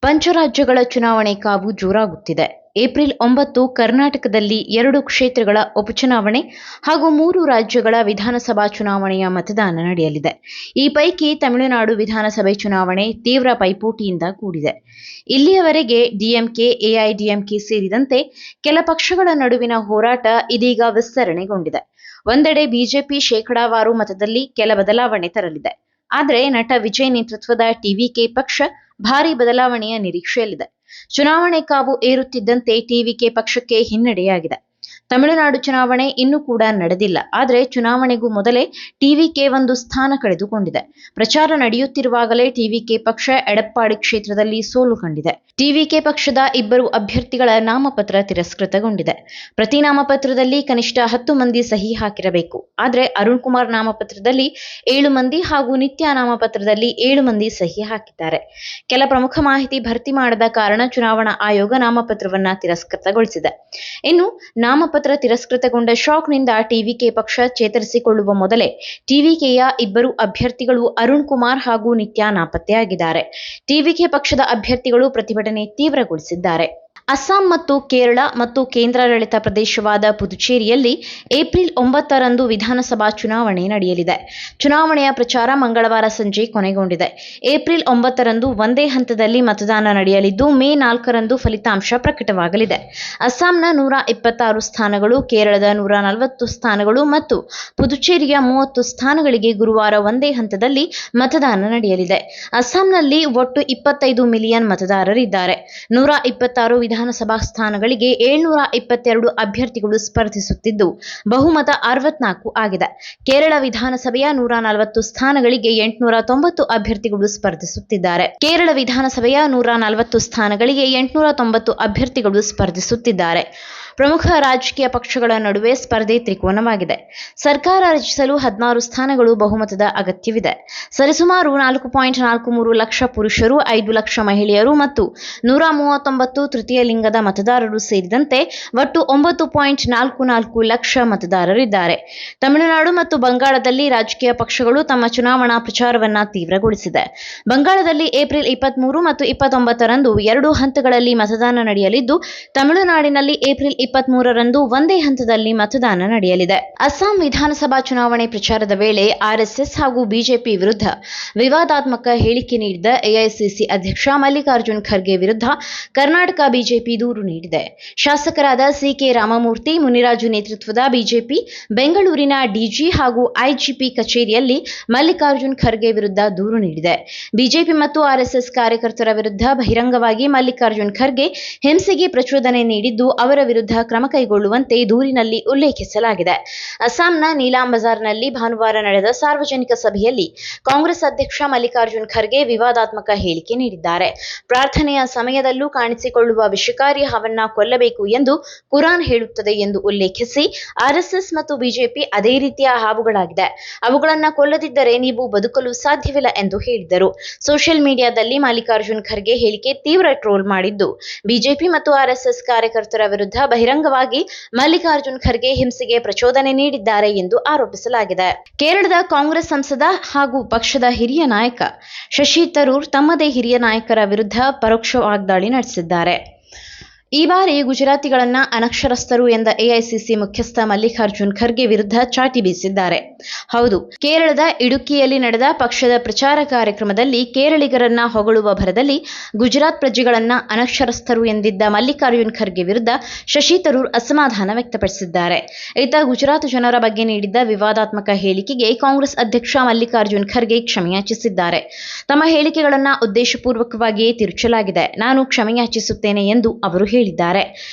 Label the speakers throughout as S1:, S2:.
S1: ಪಂಚರಾಜ್ಯಗಳ ಚುನಾವಣೆ ಕಾವು ಜೋರಾಗುತ್ತಿದೆ. ಏಪ್ರಿಲ್ 9 ಕರ್ನಾಟಕದಲ್ಲಿ 2 ಕ್ಷೇತ್ರಗಳ ಉಪಚುನಾವಣೆ ಹಾಗೂ 3 ರಾಜ್ಯಗಳ ವಿಧಾನಸಭಾ ಚುನಾವಣೆಯ ಮತದಾನ ನಡೆಯಲಿದೆ. ಈ ಪೈಕಿ ತಮಿಳುನಾಡು ವಿಧಾನಸಭೆ ಚುನಾವಣೆ ತೀವ್ರ ಪೈಪೋಟಿಯಿಂದ ಕೂಡಿದೆ. ಇಲ್ಲಿಯವರೆಗೆ ಡಿಎಂಕೆ, ಎಐಡಿಎಂಕೆ ಸೇರಿದಂತೆ ಕೆಲ ಪಕ್ಷಗಳ ನಡುವಿನ ಹೋರಾಟ ಇದೀಗ ವಿಸ್ತರಣೆಗೊಂಡಿದೆ. ಒಂದೆಡೆ ಬಿಜೆಪಿ ಶೇಕಡಾವಾರು ಮತದಲ್ಲಿ ಕೆಲ ಬದಲಾವಣೆ ತರಲಿದೆ. ಆದರೆ ನಟ ವಿಜಯ್ ನೇತೃತ್ವದ ಟಿವಿಕೆ ಪಕ್ಷ ಭಾರೀ ಬದಲಾವಣೆಯ ನಿರೀಕ್ಷೆಯಲ್ಲಿದೆ. ಚುನಾವಣೆ ಕಾವು ಏರುತ್ತಿದ್ದಂತೆ ಟಿವಿಕೆ ಪಕ್ಷಕ್ಕೆ ಹಿನ್ನಡೆಯಾಗಿದೆ. ತಮಿಳುನಾಡು ಚುನಾವಣೆ ಇನ್ನೂ ಕೂಡ ನಡೆದಿಲ್ಲ. ಆದರೆ ಚುನಾವಣೆಗೂ ಮೊದಲೇ ಟಿವಿಕೆ ಒಂದು ಸ್ಥಾನ ಕಳೆದುಕೊಂಡಿದೆ. ಪ್ರಚಾರ ನಡೆಯುತ್ತಿರುವಾಗಲೇ ಟಿವಿಕೆ ಪಕ್ಷ ಎಡಪ್ಪಾಡಿ ಕ್ಷೇತ್ರದಲ್ಲಿ ಸೋಲು ಕಂಡಿದೆ. ಟಿವಿಕೆ ಪಕ್ಷದ 2 ಅಭ್ಯರ್ಥಿಗಳ ನಾಮಪತ್ರ ತಿರಸ್ಕೃತಗೊಂಡಿದೆ. ಪ್ರತಿ ನಾಮಪತ್ರದಲ್ಲಿ ಕನಿಷ್ಠ 10 ಮಂದಿ ಸಹಿ ಹಾಕಿರಬೇಕು. ಆದರೆ ಅರುಣ್ ಕುಮಾರ್ ನಾಮಪತ್ರದಲ್ಲಿ 7 ಮಂದಿ ಹಾಗೂ ನಿತ್ಯ ನಾಮಪತ್ರದಲ್ಲಿ 7 ಮಂದಿ ಸಹಿ ಹಾಕಿದ್ದಾರೆ. ಕೆಲ ಪ್ರಮುಖ ಮಾಹಿತಿ ಭರ್ತಿ ಮಾಡದ ಕಾರಣ ಚುನಾವಣಾ ಆಯೋಗ ನಾಮಪತ್ರವನ್ನ ತಿರಸ್ಕೃತಗೊಳಿಸಿದೆ. ಇನ್ನು ನಾಮಪತ್ರ ತಿರಸ್ಕೃತಗೊಂಡ ಶಾಕ್ನಿಂದ ಟಿವಿಕೆ ಪಕ್ಷ ಚೇತರಿಸಿಕೊಳ್ಳುವ ಮೊದಲೇ ಟಿವಿಕೆಯ 2 ಅಭ್ಯರ್ಥಿಗಳು ಅರುಣ್ ಕುಮಾರ್ ಹಾಗೂ ನಿತ್ಯ ನಾಪತ್ತೆಯಾಗಿದ್ದಾರೆ. ಟಿವಿಕೆ ಪಕ್ಷದ ಅಭ್ಯರ್ಥಿಗಳು ಪ್ರತಿಭಟನೆ ತೀವ್ರಗೊಳಿಸಿದ್ದಾರೆ. ಅಸ್ಸಾಂ ಮತ್ತು ಕೇರಳ ಮತ್ತು ಕೇಂದ್ರಾಡಳಿತ ಪ್ರದೇಶವಾದ ಪುದುಚೇರಿಯಲ್ಲಿ ಏಪ್ರಿಲ್ 9ರಂದು ವಿಧಾನಸಭಾ ಚುನಾವಣೆ ನಡೆಯಲಿದೆ. ಚುನಾವಣೆಯ ಪ್ರಚಾರ ಮಂಗಳವಾರ ಸಂಜೆ ಕೊನೆಗೊಂಡಿದೆ. ಏಪ್ರಿಲ್ 9ರಂದು ಒಂದೇ ಹಂತದಲ್ಲಿ ಮತದಾನ ನಡೆಯಲಿದ್ದು ಮೇ 4ರಂದು ಫಲಿತಾಂಶ ಪ್ರಕಟವಾಗಲಿದೆ. ಅಸ್ಸಾಂನ 126 ಸ್ಥಾನಗಳು, ಕೇರಳದ 140 ಸ್ಥಾನಗಳು ಮತ್ತು ಪುದುಚೇರಿಯ 30 ಸ್ಥಾನಗಳಿಗೆ ಗುರುವಾರ ಒಂದೇ ಹಂತದಲ್ಲಿ ಮತದಾನ ನಡೆಯಲಿದೆ. ಅಸ್ಸಾಂನಲ್ಲಿ ಒಟ್ಟು 25 ಮಿಲಿಯನ್ ಮತದಾರರಿದ್ದಾರೆ. 126 ವಿಧಾನಸಭಾ ಸ್ಥಾನಗಳಿಗೆ 722 ಅಭ್ಯರ್ಥಿಗಳು ಸ್ಪರ್ಧಿಸುತ್ತಿದ್ದು ಬಹುಮತ 64 ಆಗಿದೆ. ಕೇರಳ ವಿಧಾನಸಭೆಯ 140 ಸ್ಥಾನಗಳಿಗೆ 890 ಅಭ್ಯರ್ಥಿಗಳು ಸ್ಪರ್ಧಿಸುತ್ತಿದ್ದಾರೆ. ಕೇರಳ ವಿಧಾನಸಭೆಯ 140 ಸ್ಥಾನಗಳಿಗೆ 890 ಅಭ್ಯರ್ಥಿಗಳು ಸ್ಪರ್ಧಿಸುತ್ತಿದ್ದಾರೆ. ಪ್ರಮುಖ ರಾಜಕೀಯ ಪಕ್ಷಗಳ ನಡುವೆ ಸ್ಪರ್ಧೆ ತ್ರಿಕೋನವಾಗಿದೆ. ಸರ್ಕಾರ ರಚಿಸಲು 16 ಸ್ಥಾನಗಳು ಬಹುಮತದ ಅಗತ್ಯವಿದೆ. ಸರಿಸುಮಾರು 4.43 ಲಕ್ಷ ಪುರುಷರು, 5 ಲಕ್ಷ ಮಹಿಳೆಯರು ಮತ್ತು 139 ತೃತೀಯ ಲಿಂಗದ ಮತದಾರರು ಸೇರಿದಂತೆ ಒಟ್ಟು 9.44 ಲಕ್ಷ ಮತದಾರರಿದ್ದಾರೆ. ತಮಿಳುನಾಡು ಮತ್ತು ಬಂಗಾಳದಲ್ಲಿ ರಾಜಕೀಯ ಪಕ್ಷಗಳು ತಮ್ಮ ಚುನಾವಣಾ ಪ್ರಚಾರವನ್ನ ತೀವ್ರಗೊಳಿಸಿದೆ. ಬಂಗಾಳದಲ್ಲಿ ಏಪ್ರಿಲ್ 23 ಮತ್ತು 29ರಂದು 2 ಹಂತಗಳಲ್ಲಿ ಮತದಾನ ನಡೆಯಲಿದ್ದು, ತಮಿಳುನಾಡಿನಲ್ಲಿ ಏಪ್ರಿಲ್ 23ರಂದು ಒಂದೇ ಹಂತದಲ್ಲಿ ಮತದಾನ ನಡೆಯಲಿದೆ. ಅಸ್ಸಾಂ ವಿಧಾನಸಭಾ ಚುನಾವಣೆ ಪ್ರಚಾರದ ವೇಳೆ ಆರ್ಎಸ್ಎಸ್ ಹಾಗೂ ಬಿಜೆಪಿ ವಿರುದ್ಧ ವಿವಾದಾತ್ಮಕ ಹೇಳಿಕೆ ನೀಡಿದ ಎಐಸಿಸಿ ಅಧ್ಯಕ್ಷ ಮಲ್ಲಿಕಾರ್ಜುನ್ ಖರ್ಗೆ ವಿರುದ್ಧ ಕರ್ನಾಟಕ ಬಿಜೆಪಿ ದೂರು ನೀಡಿದೆ. ಶಾಸಕರಾದ ಸಿಕೆ ರಾಮಮೂರ್ತಿ, ಮುನಿರಾಜು ನೇತೃತ್ವದ ಬಿಜೆಪಿ ಬೆಂಗಳೂರಿನ ಡಿಜಿ ಹಾಗೂ ಐಜಿಪಿ ಕಚೇರಿಯಲ್ಲಿ ಮಲ್ಲಿಕಾರ್ಜುನ್ ಖರ್ಗೆ ವಿರುದ್ಧ ದೂರು ನೀಡಿದೆ. ಬಿಜೆಪಿ ಮತ್ತು ಆರ್ಎಸ್ಎಸ್ ಕಾರ್ಯಕರ್ತರ ವಿರುದ್ಧ ಬಹಿರಂಗವಾಗಿ ಮಲ್ಲಿಕಾರ್ಜುನ್ ಖರ್ಗೆ ಹಿಂಸೆಗೆ ಪ್ರಚೋದನೆ ನೀಡಿದ್ದು, ಅವರ ವಿರುದ್ಧ ಕ್ರಮ ಕೈಗೊಳ್ಳುವಂತೆ ದೂರಿನಲ್ಲಿ ಉಲ್ಲೇಖಿಸಲಾಗಿದೆ. ಅಸ್ಸಾಂನ ನೀಲಾಂ ಬಜಾರ್ನಲ್ಲಿ ಭಾನುವಾರ ನಡೆದ ಸಾರ್ವಜನಿಕ ಸಭೆಯಲ್ಲಿ ಕಾಂಗ್ರೆಸ್ ಅಧ್ಯಕ್ಷ ಮಲ್ಲಿಕಾರ್ಜುನ್ ಖರ್ಗೆ ವಿವಾದಾತ್ಮಕ ಹೇಳಿಕೆ ನೀಡಿದ್ದಾರೆ. ಪ್ರಾರ್ಥನೆಯ ಸಮಯದಲ್ಲೂ ಕಾಣಿಸಿಕೊಳ್ಳುವ ವಿಷಕಾರಿ ಹಾವನ್ನ ಕೊಲ್ಲಬೇಕು ಎಂದು ಕುರಾನ್ ಹೇಳುತ್ತದೆ ಎಂದು ಉಲ್ಲೇಖಿಸಿ, ಆರ್ಎಸ್ಎಸ್ ಮತ್ತು ಬಿಜೆಪಿ ಅದೇ ರೀತಿಯ ಹಾವುಗಳಾಗಿದೆ, ಅವುಗಳನ್ನ ಕೊಲ್ಲದಿದ್ದರೆ ನೀವು ಬದುಕಲು ಸಾಧ್ಯವಿಲ್ಲ ಎಂದು ಹೇಳಿದರು. ಸೋಷಿಯಲ್ ಮೀಡಿಯಾದಲ್ಲಿ ಮಲ್ಲಿಕಾರ್ಜುನ್ ಖರ್ಗೆ ಹೇಳಿಕೆ ತೀವ್ರ ಟ್ರೋಲ್ ಮಾಡಿದ್ದು, ಬಿಜೆಪಿ ಮತ್ತು ಆರ್ಎಸ್ಎಸ್ ಕಾರ್ಯಕರ್ತರ ವಿರುದ್ಧ ಬಹಿರಂಗವಾಗಿ ಮಲ್ಲಿಕಾರ್ಜುನ್ ಖರ್ಗೆ ಹಿಂಸೆಗೆ ಪ್ರಚೋದನೆ ನೀಡಿದ್ದಾರೆ ಎಂದು ಆರೋಪಿಸಲಾಗಿದೆ. ಕೇರಳದ ಕಾಂಗ್ರೆಸ್ ಸಂಸದ ಹಾಗೂ ಪಕ್ಷದ ಹಿರಿಯ ನಾಯಕ ಶಶಿ ತರೂರ್ ತಮ್ಮದೇ ಹಿರಿಯ ನಾಯಕರ ವಿರುದ್ಧ ಪರೋಕ್ಷ ವಾಗ್ದಾಳಿ ನಡೆಸಿದ್ದಾರೆ. ಈ ಬಾರಿ ಗುಜರಾತಿಗಳನ್ನ ಅನಕ್ಷರಸ್ಥರು ಎಂದ ಎಐಸಿಸಿ ಮುಖ್ಯಸ್ಥ ಮಲ್ಲಿಕಾರ್ಜುನ್ ಖರ್ಗೆ ವಿರುದ್ಧ ಚಾಟಿ ಬೀಸಿದ್ದಾರೆ. ಹೌದು, ಕೇರಳದ ಇಡುಕ್ಕಿಯಲ್ಲಿ ನಡೆದ ಪಕ್ಷದ ಪ್ರಚಾರ ಕಾರ್ಯಕ್ರಮದಲ್ಲಿ ಕೇರಳಿಗರನ್ನ ಹೊಗಳುವ ಭರದಲ್ಲಿ ಗುಜರಾತ್ ಪ್ರಜೆಗಳನ್ನ ಅನಕ್ಷರಸ್ಥರು ಎಂದಿದ್ದ ಮಲ್ಲಿಕಾರ್ಜುನ್ ಖರ್ಗೆ ವಿರುದ್ಧ ಶಶಿ ತರೂರ್ ಅಸಮಾಧಾನ ವ್ಯಕ್ತಪಡಿಸಿದ್ದಾರೆ. ಈತ ಗುಜರಾತ್ ಜನರ ಬಗ್ಗೆ ನೀಡಿದ್ದ ವಿವಾದಾತ್ಮಕ ಹೇಳಿಕೆಗೆ ಕಾಂಗ್ರೆಸ್ ಅಧ್ಯಕ್ಷ ಮಲ್ಲಿಕಾರ್ಜುನ್ ಖರ್ಗೆ ಕ್ಷಮೆಯಾಚಿಸಿದ್ದಾರೆ. ತಮ್ಮ ಹೇಳಿಕೆಗಳನ್ನ ಉದ್ದೇಶಪೂರ್ವಕವಾಗಿಯೇ ತಿರುಚಲಾಗಿದೆ. ನಾನು ಕ್ಷಮೆಯಾಚಿಸುತ್ತೇನೆ ಎಂದು ಅವರು ಹೇಳಿದ್ದಾರೆ.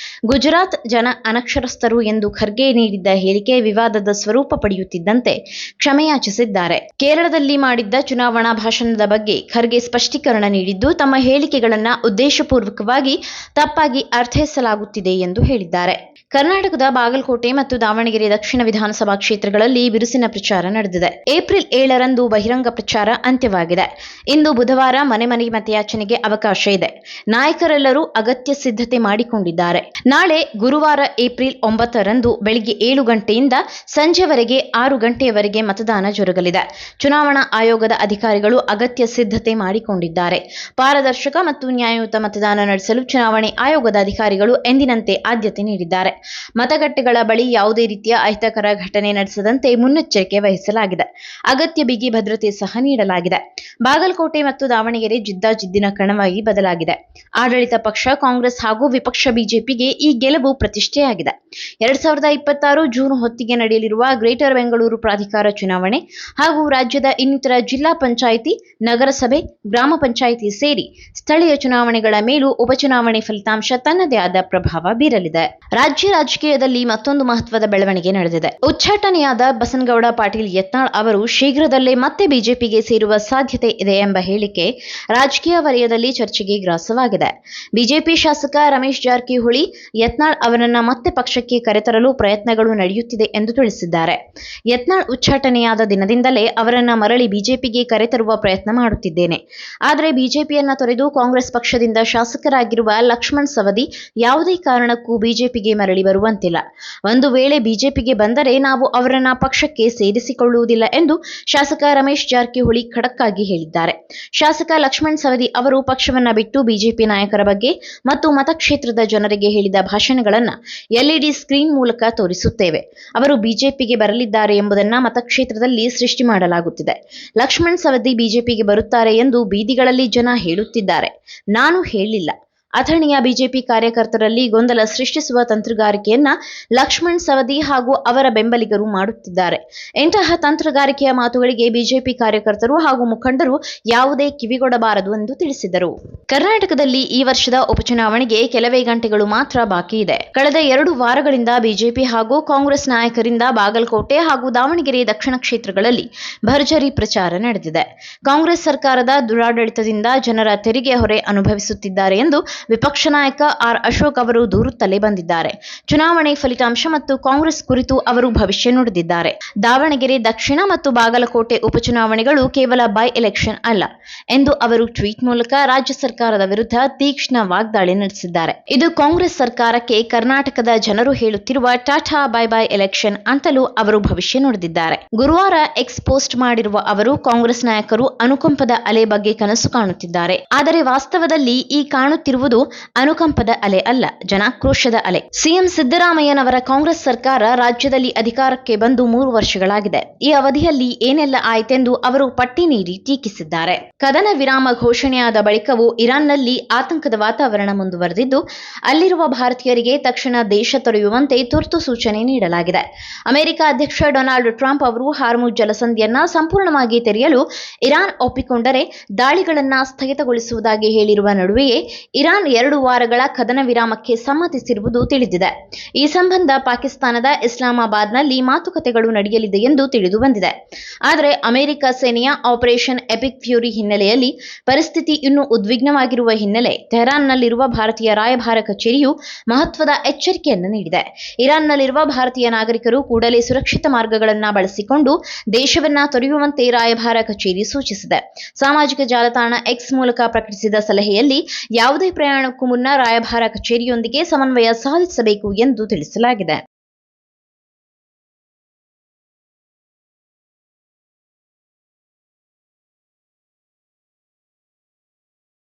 S1: ಗುಜರಾತ್ ಜನ ಅನಕ್ಷರಸ್ಥರು ಎಂದು ಖರ್ಗೆ ನೀಡಿದ್ದ ಹೇಳಿಕೆ ವಿವಾದದ ಸ್ವರೂಪ ಪಡೆಯುತ್ತಿದ್ದಂತೆ ಕ್ಷಮೆಯಾಚಿಸಿದ್ದಾರೆ. ಕೇರಳದಲ್ಲಿ ಮಾಡಿದ್ದ ಚುನಾವಣಾ ಭಾಷಣದ ಬಗ್ಗೆ ಖರ್ಗೆ ಸ್ಪಷ್ಟೀಕರಣ ನೀಡಿದ್ದು, ತಮ್ಮ ಹೇಳಿಕೆಗಳನ್ನು ಉದ್ದೇಶಪೂರ್ವಕವಾಗಿ ತಪ್ಪಾಗಿ ಅರ್ಥೈಸಲಾಗುತ್ತಿದೆ ಎಂದು ಹೇಳಿದ್ದಾರೆ. ಕರ್ನಾಟಕದ ಬಾಗಲಕೋಟೆ ಮತ್ತು ದಾವಣಗೆರೆ ದಕ್ಷಿಣ ವಿಧಾನಸಭಾ ಕ್ಷೇತ್ರಗಳಲ್ಲಿ ಬಿರುಸಿನ ಪ್ರಚಾರ ನಡೆದಿದೆ. ಏಪ್ರಿಲ್ 7ರಂದು ಬಹಿರಂಗ ಪ್ರಚಾರ ಅಂತ್ಯವಾಗಿದೆ. ಇಂದು ಬುಧವಾರ ಮನೆ ಮತಯಾಚನೆಗೆ ಅವಕಾಶ ಇದೆ. ನಾಯಕರೆಲ್ಲರೂ ಅಗತ್ಯ ಸಿದ್ಧತೆ ಮಾಡಿಕೊಂಡಿದ್ದಾರೆ. ನಾಳೆ ಗುರುವಾರ ಏಪ್ರಿಲ್ 9ರಂದು ಬೆಳಗ್ಗೆ 7 ಗಂಟೆಯಿಂದ ಸಂಜೆವರೆಗೆ 6 ಗಂಟೆಯವರೆಗೆ ಮತದಾನ ಜರುಗಲಿದೆ. ಚುನಾವಣಾ ಆಯೋಗದ ಅಧಿಕಾರಿಗಳು ಅಗತ್ಯ ಸಿದ್ಧತೆ ಮಾಡಿಕೊಂಡಿದ್ದಾರೆ. ಪಾರದರ್ಶಕ ಮತ್ತು ನ್ಯಾಯಯುತ ಮತದಾನ ನಡೆಸಲು ಚುನಾವಣೆ ಆಯೋಗದ ಅಧಿಕಾರಿಗಳು ಎಂದಿನಂತೆ ಆದ್ಯತೆ ನೀಡಿದ್ದಾರೆ. ಮತಗಟ್ಟೆಗಳ ಬಳಿ ಯಾವುದೇ ರೀತಿಯ ಅಹಿತಕರ ಘಟನೆ ನಡೆಸದಂತೆ ಮುನ್ನೆಚ್ಚರಿಕೆ ವಹಿಸಲಾಗಿದೆ. ಅಗತ್ಯ ಬಿಗಿ ಭದ್ರತೆ ಸಹ ನೀಡಲಾಗಿದೆ. ಬಾಗಲಕೋಟೆ ಮತ್ತು ದಾವಣಗೆರೆ ಜಿದ್ದಾಜಿದ್ದಿನ ಕಣವಾಗಿ ಬದಲಾಗಿದೆ. ಆಡಳಿತ ಪಕ್ಷ ಕಾಂಗ್ರೆಸ್ ಹಾಗೂ ವಿಪಕ್ಷ ಬಿಜೆಪಿಗೆ ಈ ಗೆಲುವು ಪ್ರತಿಷ್ಠೆಯಾಗಿದೆ. 2026 ಜೂನ್ ಹೊತ್ತಿಗೆ ನಡೆಯಲಿರುವ ಗ್ರೇಟರ್ ಬೆಂಗಳೂರು ಪ್ರಾಧಿಕಾರ ಚುನಾವಣೆ ಹಾಗೂ ರಾಜ್ಯದ ಇನ್ನಿತರ ಜಿಲ್ಲಾ ಪಂಚಾಯಿತಿ, ನಗರಸಭೆ, ಗ್ರಾಮ ಪಂಚಾಯಿತಿ ಸೇರಿ ಸ್ಥಳೀಯ ಚುನಾವಣೆಗಳ ಮೇಲೂ ಉಪಚುನಾವಣೆ ಫಲಿತಾಂಶ ತನ್ನದೇ ಆದ ಪ್ರಭಾವ ಬೀರಲಿದೆ. ರಾಜ್ಯ ರಾಜಕೀಯದಲ್ಲಿ ಮತ್ತೊಂದು ಮಹತ್ವದ ಬೆಳವಣಿಗೆ ನಡೆದಿದೆ. ಉಚ್ಚಾಟನೆಯಾದ ಬಸನಗೌಡ ಪಾಟೀಲ್ ಯತ್ನಾಳ್ ಅವರು ಶೀಘ್ರದಲ್ಲೇ ಮತ್ತೆ ಬಿಜೆಪಿಗೆ ಸೇರುವ ಸಾಧ್ಯತೆ ಇದೆ ಎಂಬ ಹೇಳಿಕೆ ರಾಜಕೀಯ ವಲಯದಲ್ಲಿ ಚರ್ಚೆಗೆ ಗ್ರಾಸವಾಗಿದೆ. ಬಿಜೆಪಿ ಶಾಸಕ ರಮೇಶ್ ಜಾರಕಿಹೊಳಿ ಯತ್ನಾಳ್ ಅವರನ್ನ ಮತ್ತೆ ಪಕ್ಷಕ್ಕೆ ಕರೆತರಲು ಪ್ರಯತ್ನಗಳು ನಡೆಯುತ್ತಿದೆ ಎಂದು ತಿಳಿಸಿದ್ದಾರೆ. ಯತ್ನಾಳ್ ಉಚ್ಚಾಟನೆಯಾದ ದಿನದಿಂದಲೇ ಅವರನ್ನ ಮರಳಿ ಬಿಜೆಪಿಗೆ ಕರೆತರುವ ಪ್ರಯತ್ನ ಮಾಡುತ್ತಿದ್ದೇನೆ. ಆದರೆ ಬಿಜೆಪಿಯನ್ನ ತೊರೆದು ಕಾಂಗ್ರೆಸ್ ಪಕ್ಷದಿಂದ ಶಾಸಕರಾಗಿರುವ ಲಕ್ಷ್ಮಣ್ ಸವದಿ ಯಾವುದೇ ಕಾರಣಕ್ಕೂ ಬಿಜೆಪಿಗೆ ಮರಳಿ ಬರುವಂತಿಲ್ಲ. ಒಂದು ವೇಳೆ ಬಿಜೆಪಿಗೆ ಬಂದರೆ ನಾವು ಅವರನ್ನ ಪಕ್ಷಕ್ಕೆ ಸೇರಿಸಿಕೊಳ್ಳುವುದಿಲ್ಲ ಎಂದು ಶಾಸಕ ರಮೇಶ್ ಜಾರಕಿಹೊಳಿ ಖಡಕ್ ಆಗಿ ಹೇಳಿದ್ದಾರೆ. ಶಾಸಕ ಲಕ್ಷ್ಮಣ್ ಸವದಿ ಅವರು ಪಕ್ಷವನ್ನ ಬಿಟ್ಟು ಬಿಜೆಪಿ ನಾಯಕರ ಬಗ್ಗೆ ಮತ್ತು ಮತಕ್ಷೇತ್ರದ ಜನರಿಗೆ ಹೇಳಿದ ಭಾಷಣಗಳನ್ನ ಎಲ್ಇಡಿ ಸ್ಕ್ರೀನ್ ಮೂಲಕ ತೋರಿಸುತ್ತೇವೆ. ಅವರು ಬಿಜೆಪಿಗೆ ಬರಲಿದ್ದಾರೆ ಎಂಬುದನ್ನ ಮತಕ್ಷೇತ್ರದಲ್ಲಿ ಸೃಷ್ಟಿ ಮಾಡಲಾಗುತ್ತಿದೆ. ಲಕ್ಷ್ಮಣ್ ಸವದಿ ಬಿಜೆಪಿಗೆ ಬರುತ್ತಾರೆ ಎಂದು ಬೀದಿಗಳಲ್ಲಿ ಜನ ಹೇಳುತ್ತಿದ್ದಾರೆ. ನಾನು ಹೇಳಿಲ್ಲ. ಅಥಣಿಯ ಬಿಜೆಪಿ ಕಾರ್ಯಕರ್ತರಲ್ಲಿ ಗೊಂದಲ ಸೃಷ್ಟಿಸುವ ತಂತ್ರಗಾರಿಕೆಯನ್ನ ಲಕ್ಷ್ಮಣ್ ಸವದಿ ಹಾಗೂ ಅವರ ಬೆಂಬಲಿಗರು ಮಾಡುತ್ತಿದ್ದಾರೆ. ಇಂತಹ ತಂತ್ರಗಾರಿಕೆಯ ಮಾತುಗಳಿಗೆ ಬಿಜೆಪಿ ಕಾರ್ಯಕರ್ತರು ಹಾಗೂ ಮುಖಂಡರು ಯಾವುದೇ ಕಿವಿಗೊಡಬಾರದು ಎಂದು ತಿಳಿಸಿದರು. ಕರ್ನಾಟಕದಲ್ಲಿ ಈ ವರ್ಷದ ಉಪಚುನಾವಣೆಗೆ ಕೆಲವೇ ಗಂಟೆಗಳು ಮಾತ್ರ ಬಾಕಿ ಇದೆ. ಕಳೆದ 2 ವಾರಗಳಿಂದ ಬಿಜೆಪಿ ಹಾಗೂ ಕಾಂಗ್ರೆಸ್ ನಾಯಕರಿಂದ ಬಾಗಲಕೋಟೆ ಹಾಗೂ ದಾವಣಗೆರೆ ದಕ್ಷಿಣ ಕ್ಷೇತ್ರಗಳಲ್ಲಿ ಭರ್ಜರಿ ಪ್ರಚಾರ ನಡೆದಿದೆ. ಕಾಂಗ್ರೆಸ್ ಸರ್ಕಾರದ ದುರಾಡಳಿತದಿಂದ ಜನರ ತೆರಿಗೆ ಹೊರೆ ಅನುಭವಿಸುತ್ತಿದ್ದಾರೆ ಎಂದು ವಿಪಕ್ಷ ನಾಯಕ ಆರ್ ಅಶೋಕ್ ಅವರು ದೂರುತ್ತಲೇ ಬಂದಿದ್ದಾರೆ. ಚುನಾವಣೆ ಫಲಿತಾಂಶ ಮತ್ತು ಕಾಂಗ್ರೆಸ್ ಕುರಿತು ಅವರು ಭವಿಷ್ಯ ನುಡಿದಿದ್ದಾರೆ. ದಾವಣಗೆರೆ ದಕ್ಷಿಣ ಮತ್ತು ಬಾಗಲಕೋಟೆ ಉಪಚುನಾವಣೆಗಳು ಕೇವಲ ಬೈ ಎಲೆಕ್ಷನ್ ಅಲ್ಲ ಎಂದು ಅವರು ಟ್ವೀಟ್ ಮೂಲಕ ರಾಜ್ಯ ಸರ್ಕಾರದ ವಿರುದ್ಧ ತೀಕ್ಷ್ಣ ವಾಗ್ದಾಳಿ ನಡೆಸಿದ್ದಾರೆ. ಇದು ಕಾಂಗ್ರೆಸ್ ಸರ್ಕಾರಕ್ಕೆ ಕರ್ನಾಟಕದ ಜನರು ಹೇಳುತ್ತಿರುವ ಟಾಟಾ ಬೈ ಬೈ ಎಲೆಕ್ಷನ್ ಅಂತಲೂ ಅವರು ಭವಿಷ್ಯ ನುಡಿದಿದ್ದಾರೆ. ಗುರುವಾರ ಎಕ್ಸ್ ಪೋಸ್ಟ್ ಮಾಡಿರುವ ಅವರು ಕಾಂಗ್ರೆಸ್ ನಾಯಕರು ಅನುಕಂಪದ ಅಲೆ ಬಗ್ಗೆ ಕನಸು ಕಾಣುತ್ತಿದ್ದಾರೆ. ಆದರೆ ವಾಸ್ತವದಲ್ಲಿ ಈ ಕಾಣುತ್ತಿರುವುದು ಅನುಕಂಪದ ಅಲೆ ಅಲ್ಲ, ಜನಾಕ್ರೋಶದ ಅಲೆ. ಸಿಎಂ ಸಿದ್ದರಾಮಯ್ಯನವರ ಕಾಂಗ್ರೆಸ್ ಸರ್ಕಾರ ರಾಜ್ಯದಲ್ಲಿ ಅಧಿಕಾರಕ್ಕೆ ಬಂದು 3 ವರ್ಷಗಳಾಗಿದೆ. ಈ ಅವಧಿಯಲ್ಲಿ ಏನೆಲ್ಲ ಆಯಿತೆಂದು ಅವರು ಪಟ್ಟಿ ನೀಡಿ ಟೀಕಿಸಿದ್ದಾರೆ. ಕದನ ವಿರಾಮ ಘೋಷಣೆಯಾದ ಬಳಿಕವೂ ಇರಾನ್ನಲ್ಲಿ ಆತಂಕದ ವಾತಾವರಣ ಮುಂದುವರೆದಿದ್ದು, ಅಲ್ಲಿರುವ ಭಾರತೀಯರಿಗೆ ತಕ್ಷಣ ದೇಶ ತೊರೆಯುವಂತೆ ತುರ್ತು ಸೂಚನೆ ನೀಡಲಾಗಿದೆ. ಅಮೆರಿಕ ಅಧ್ಯಕ್ಷ ಡೊನಾಲ್ಡ್ ಟ್ರಂಪ್ ಅವರು ಹಾರ್ಮುಜ್ ಜಲಸಂಧಿಯನ್ನ ಸಂಪೂರ್ಣವಾಗಿ ತೆರೆಯಲು ಇರಾನ್ ಒಪ್ಪಿಕೊಂಡರೆ ದಾಳಿಗಳನ್ನ ಸ್ಥಗಿತಗೊಳಿಸುವುದಾಗಿ ಹೇಳಿರುವ ನಡುವೆಯೇ ಇರಾನ್ 2 ವಾರಗಳ ಕದನ ವಿರಾಮಕ್ಕೆ ಸಮ್ಮತಿಸಿರುವುದು ತಿಳಿದಿದೆ. ಈ ಸಂಬಂಧ ಪಾಕಿಸ್ತಾನದ ಇಸ್ಲಾಮಾಬಾದ್ನಲ್ಲಿ ಮಾತುಕತೆಗಳು ನಡೆಯಲಿದೆ ಎಂದು ತಿಳಿದು ಬಂದಿದೆ. ಆದರೆ ಅಮೆರಿಕ ಸೇನೆಯ ಆಪರೇಷನ್ ಎಪಿಕ್ ಫ್ಯೂರಿ ಹಿನ್ನೆಲೆಯಲ್ಲಿ ಪರಿಸ್ಥಿತಿ ಇನ್ನೂ ಉದ್ವಿಗ್ನವಾಗಿರುವ ಹಿನ್ನೆಲೆ ತೆಹರಾನ್ನಲ್ಲಿರುವ ಭಾರತೀಯ ರಾಯಭಾರ ಕಚೇರಿಯು ಮಹತ್ವದ ಎಚ್ಚರಿಕೆಯನ್ನು ನೀಡಿದೆ. ಇರಾನ್ನಲ್ಲಿರುವ ಭಾರತೀಯ ನಾಗರಿಕರು ಕೂಡಲೇ ಸುರಕ್ಷಿತ ಮಾರ್ಗಗಳನ್ನು ಬಳಸಿಕೊಂಡು ದೇಶವನ್ನ ತೊರೆಯುವಂತೆ ರಾಯಭಾರ ಕಚೇರಿ ಸೂಚಿಸಿದೆ. ಸಾಮಾಜಿಕ ಜಾಲತಾಣ ಎಕ್ಸ್ ಮೂಲಕ ಪ್ರಕಟಿಸಿದ ಸಲಹೆಯಲ್ಲಿ ಯಾವುದೇ ಪ್ರಯಾಣಕ್ಕೂ ಮುನ್ನ ರಾಯಭಾರ ಕಚೇರಿಯೊಂದಿಗೆ ಸಮನ್ವಯ ಸಾಧಿಸಬೇಕು ಎಂದು ತಿಳಿಸಲಾಗಿದೆ.